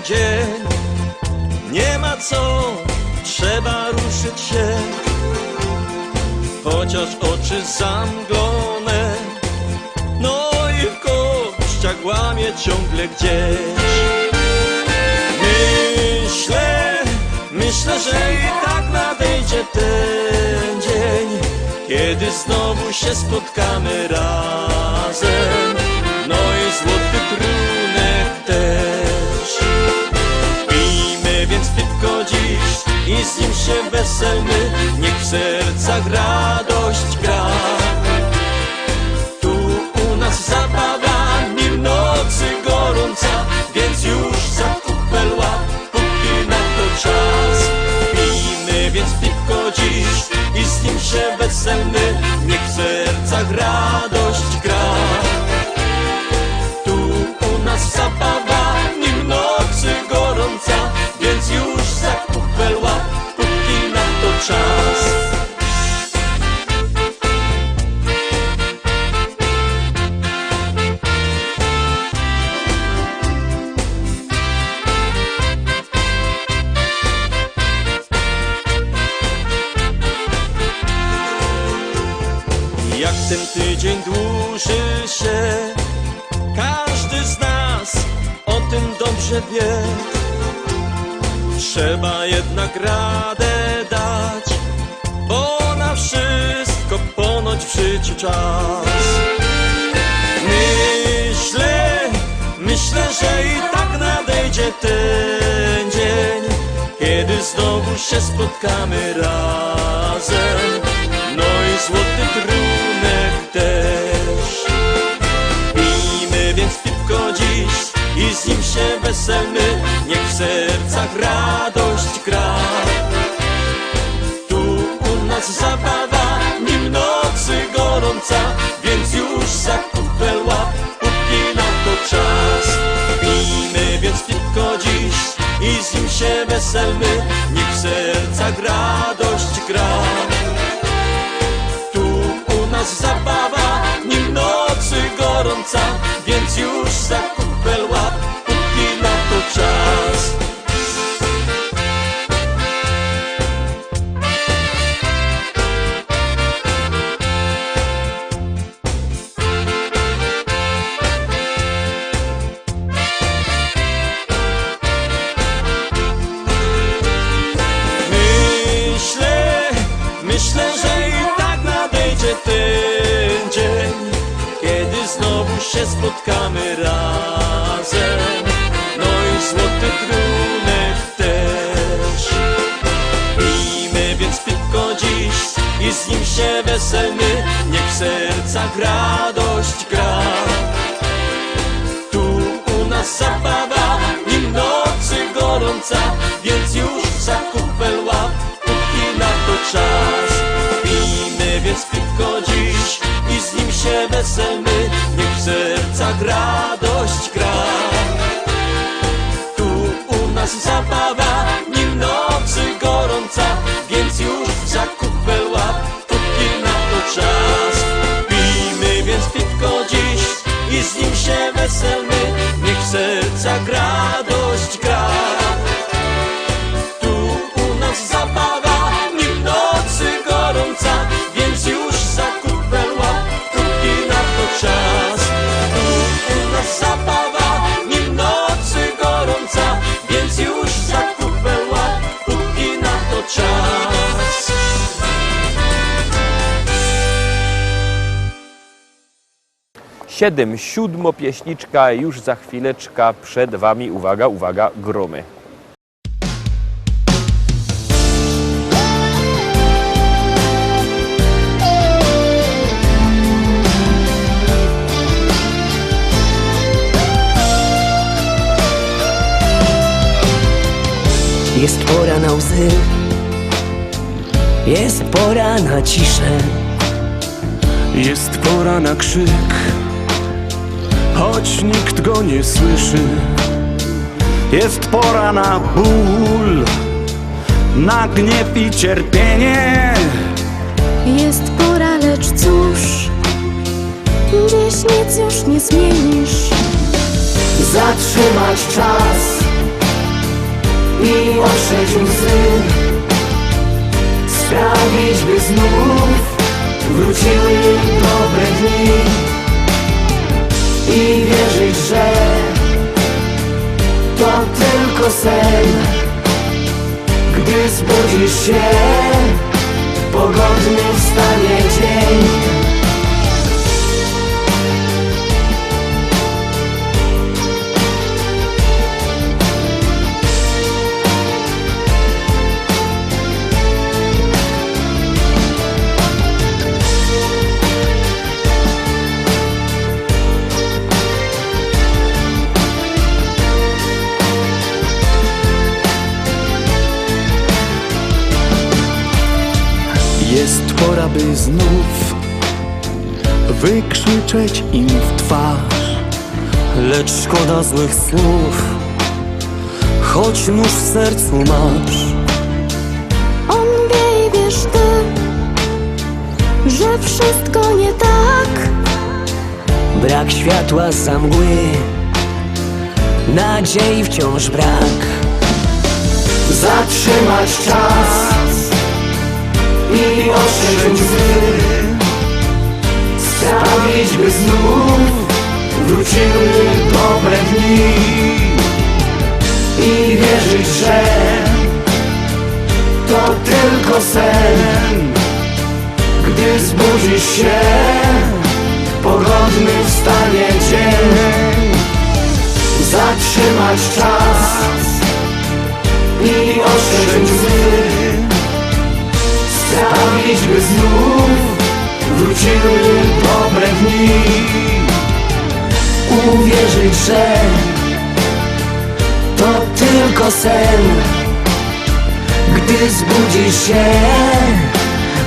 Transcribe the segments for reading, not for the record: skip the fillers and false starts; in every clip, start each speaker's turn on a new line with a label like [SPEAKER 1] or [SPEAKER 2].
[SPEAKER 1] dzień. Nie ma co, trzeba ruszyć się, chociaż oczy zamglone, no i w kościach łamie ciągle gdzieś. Myślę, że i tak nadejdzie ten dzień, kiedy znowu się spotkamy razem, no i złoty trunek też. Pijmy więc piwko dziś i z nim się weselmy, niech w sercach radość gra. Tu u nas zabawa, nim nocy gorąca, więc już za kupel łap, póki na to czas. Pijmy więc piwko dziś i z nim się weselmy, niech w sercach radość gra. Tu u nas zabawa, nim nocy gorąca, więc już za kupel łap, póki na to czas. Jak ten tydzień dłuży się, każdy z nas o tym dobrze wie. Trzeba jednak radę dać, bo na wszystko ponoć w życiu czas. Myślę, że i tak nadejdzie ten dzień, kiedy znowu się spotkamy razem, no i złoty trunek też. Pijmy więc piwko dziś i z nim się weselmy, niech w sercach radość gra. Tu u nas zabawa, nim nocy gorąca, więc już za kupel łap, póki na to czas. Pijmy więc piwko dziś i z nim się weselmy, niech w sercach radość gra. Zabawa, nim nocy gorąca, więc już za kupel łap, póki na to czas. Myślę, że i tak nadejdzie ten dzień, kiedy znowu się spotkamy razem, no i złoty trunek też. Pijmy więc piwko dziś i z nim się weselmy, niech w sercach radość gra. Tu u nas zabawa, nim nocy gorąca, więc już za kupel łap, póki na to czas. Pijmy więc piwko dziś i z nim się weselmy, niech w sercach radość gra. Tu u nas zabawa, nim nocy gorąca, więc już za kupel łap, póki na to czas. Pijmy więc piwko dziś i z nim się weselmy, niech w sercach radość gra. Tu u nas zabawa, nim nocy gorąca, więc już za kupel łap, póki na to czas. Tu u nas zabawa, nim nocy gorąca, więc już za kupel łap, póki na to czas.
[SPEAKER 2] Siódmopieśniczka już za chwileczkę przed wami. Uwaga, uwaga, gromy.
[SPEAKER 3] Jest pora na łzy, jest pora na ciszę,
[SPEAKER 4] jest pora na krzyk, choć nikt go nie słyszy. Jest pora na ból, na gniew i cierpienie.
[SPEAKER 5] Jest pora, lecz cóż, dziś nic już nie zmienisz.
[SPEAKER 3] zatrzymać czas, i otrzeć łzy, sprawić, by znów wróciły dobre dni i wierzyć, że to tylko sen. Gdy zbudzisz się, pogodny wstanie dzień.
[SPEAKER 4] Jest pora, by znów wykrzyczeć im w twarz,
[SPEAKER 1] Lecz szkoda złych słów, choć nóż w sercu masz.
[SPEAKER 5] On wie i wiesz ty, że wszystko nie tak.
[SPEAKER 3] Brak światła za mgły, nadziei wciąż brak.
[SPEAKER 4] zatrzymać czas
[SPEAKER 3] I otrzeć łzy, sprawić, by znów
[SPEAKER 4] wróciły dobre dni
[SPEAKER 3] i wierzyć, że
[SPEAKER 4] to tylko sen. Gdy zbudzisz się, pogodny wstanie dzień. Zatrzymać czas
[SPEAKER 3] i otrzeć łzy, sprawić, by znów
[SPEAKER 4] wróciły dobre dni.
[SPEAKER 3] uwierzyć, że to tylko sen. Gdy zbudzisz się,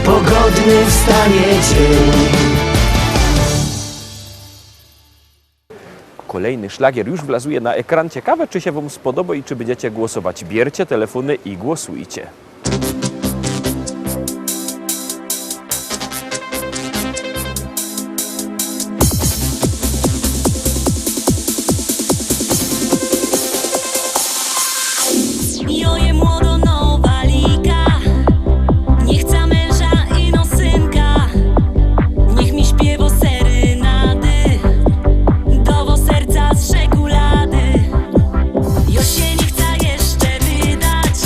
[SPEAKER 3] pogodny wstanie dzień.
[SPEAKER 2] Kolejny szlagier już wlazuje na ekran. Ciekawe, czy się Wam spodoba i czy będziecie głosować. Bierzcie telefony i głosujcie.
[SPEAKER 6] Joje młodo nowa liga, nie chce męża i no synka. Niech mi śpiewo serynady, dowo serca z czekolady. Jo się nie chce jeszcze wydać,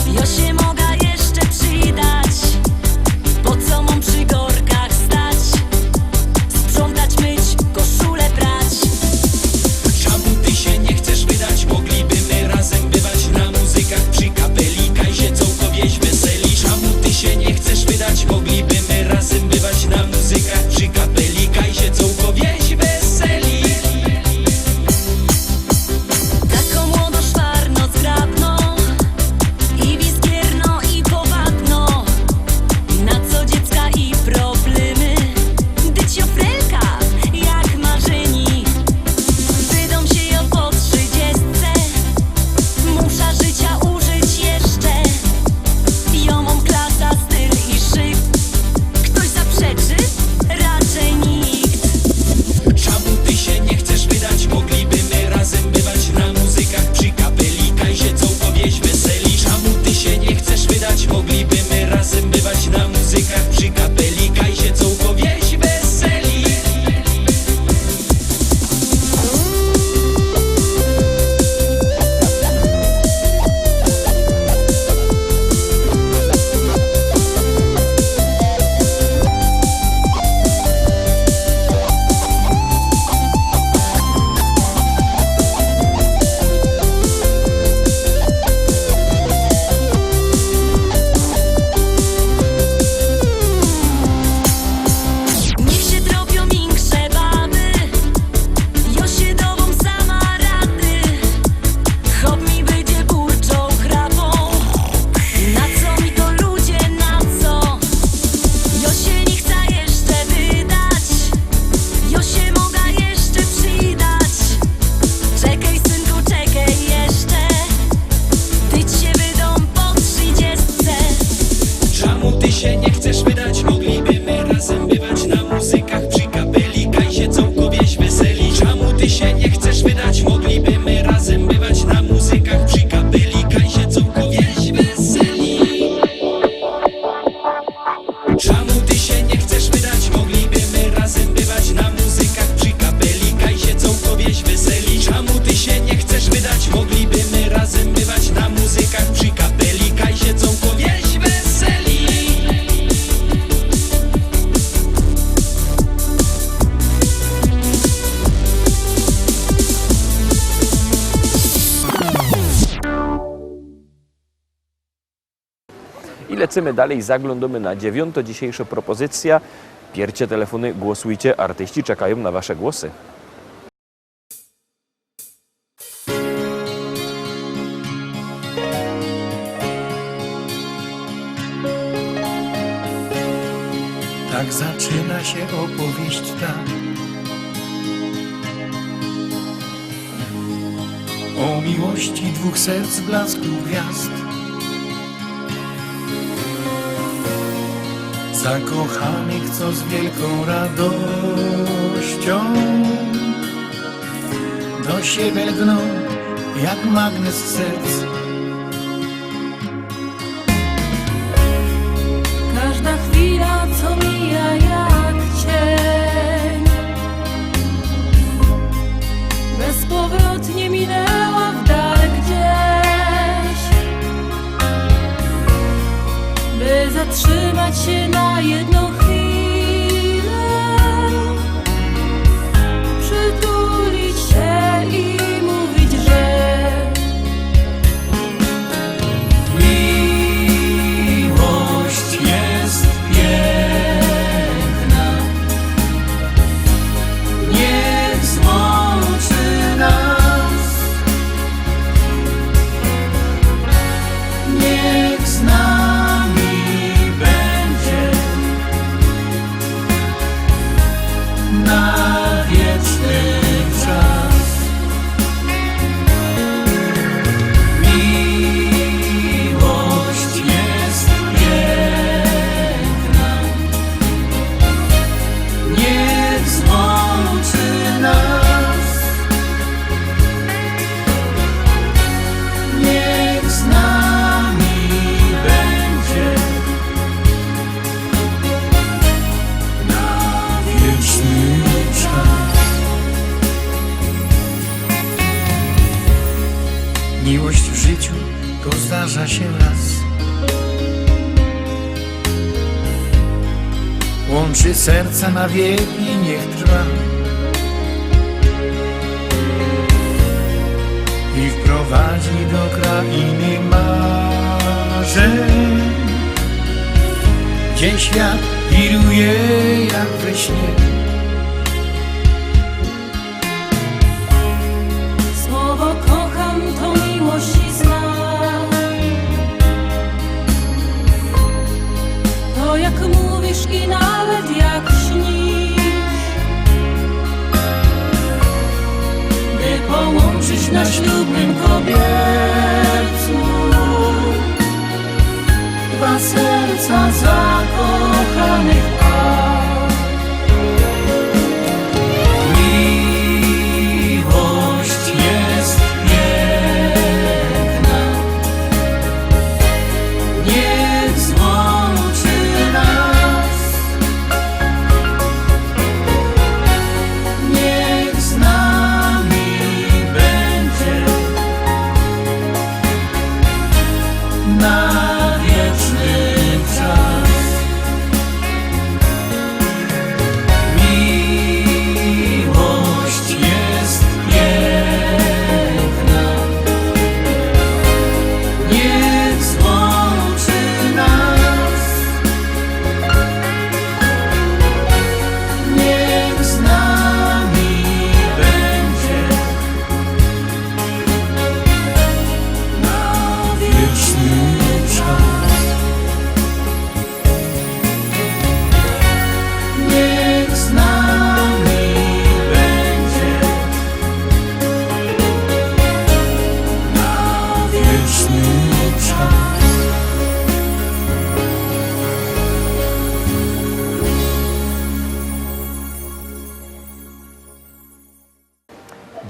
[SPEAKER 6] jo
[SPEAKER 2] lecimy dalej, zaglądamy na 9. dzisiejsza propozycja. Bierzcie telefony, głosujcie, artyści czekają na wasze głosy.
[SPEAKER 7] Tak zaczyna się opowieść ta o miłości dwóch serc blasku gwiazd, zakochanych, co z wielką radością do siebie lgną jak magnes serc.
[SPEAKER 6] Każda chwila, co mija jak cień, bezpowrotnie minęła w dal gdzieś, by zatrzymać się na jedną chwilę, przytulić się i mówić, że
[SPEAKER 7] Miłość jest piękna, niech złączy nas, niech z nami będzie na wieczny czas. Miłość jest piękna, niech złączy nas, niech z nami będzie na wieczny czas. Miłość w życiu to zdarza się raz, łączy serca na wieki, niech trwa i wprowadzi do krainy marzeń, gdzie świat wiruje jak we śnie.
[SPEAKER 6] słowo kocham to miłości znak. To jak mówisz i nawet jak śnisz, by połączyć na ślubnym kobiercu dwa serca zakochanych par.
[SPEAKER 7] Miłość jest piękna, niech złączy nas, niech z nami będzie na wieczny czas. Miłość jest piękna, niech złączy nas, niech z nami będzie na wieczny czas. Niech z nami będzie na wieczny czas.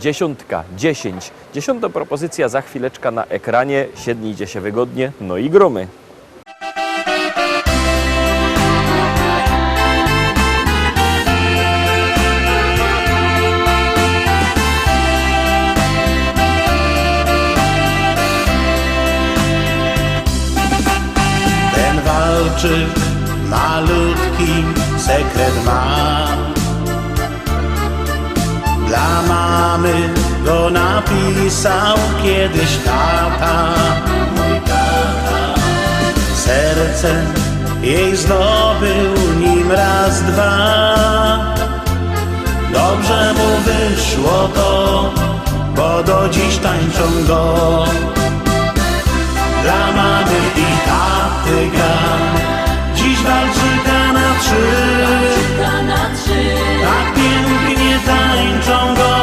[SPEAKER 2] Dziesiątka, 10. 10. propozycja za chwileczkę na ekranie. Siednijcie się wygodnie, no i gromy.
[SPEAKER 4] Ten walczyk malutki sekret ma. Dla mamy go napisał kiedyś tata, mój tata. serce jej zdobył nim raz, dwa. Dobrze mu wyszło to, bo do dziś tańczą go. Dla mamy i taty gra, dziś walczyka na trzy. Tak pięknie tańczą go,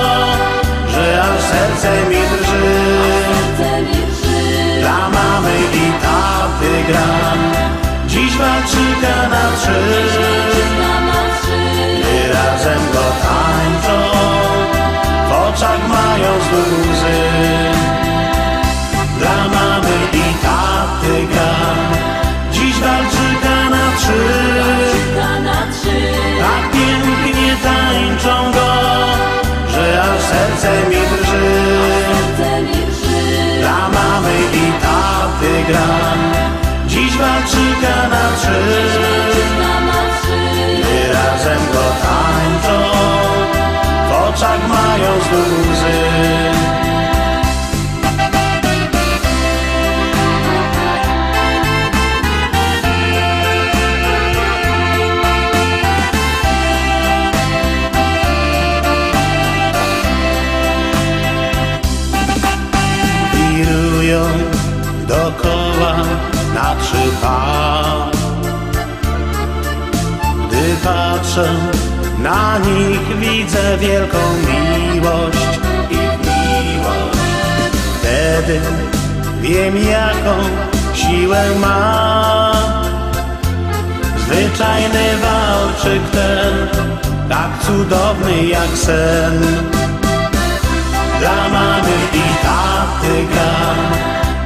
[SPEAKER 4] że aż serce mi drży. Dla mamy i taty gram, dziś walczyka na trzy. Gdy razem go tańczą, w oczach mają znów łzy. Dla mamy i taty gram, dziś walczyka na trzy. Tak pięknie tańczą go, że aż serce mi drży. Dla mamy i taty gram, dziś walczyka na trzy. Gdy razem go tańczą, w oczach mają znów łzy. Wirują dokoła na trzy par. Gdy patrzę na nich, widzę wielką miłość, ich miłość. Wtedy wiem, jaką siłę ma zwyczajny walczyk ten, tak cudowny jak sen. Dla mamy i taty gram,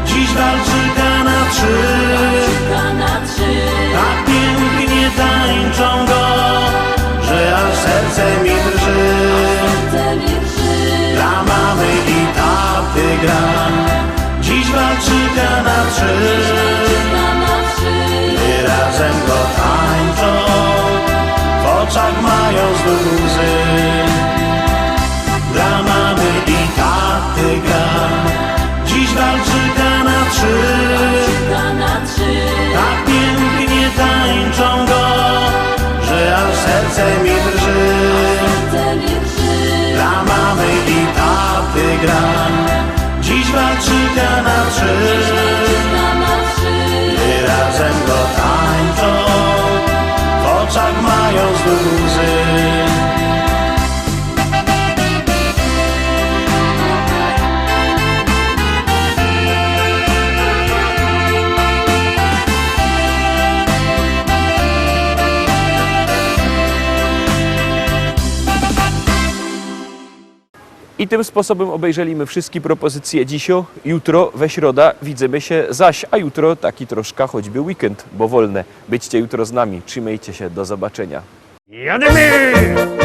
[SPEAKER 4] dziś walczyka na trzy. Tak pięknie tańczą go, że aż serce mi drży. Dla mamy i taty gram, dziś walczyka na trzy. Gdy razem go tańczą, w oczach mają znów łzy. Dla mamy i taty gram, dziś walczyka na trzy. Tak pięknie tańczą go, że aż serce mi drży. Dla mamy i taty gram, dziś walczyka na trzy. Gdy razem go tańczą, w oczach mają znów łzy.
[SPEAKER 2] I tym sposobem obejrzeliśmy wszystkie propozycje dzisio. Jutro, we środa, widzimy się zaś, a jutro taki troszkę choćby weekend, bo wolne. Byćcie jutro z nami, trzymajcie się, do zobaczenia.
[SPEAKER 4] Jadymy!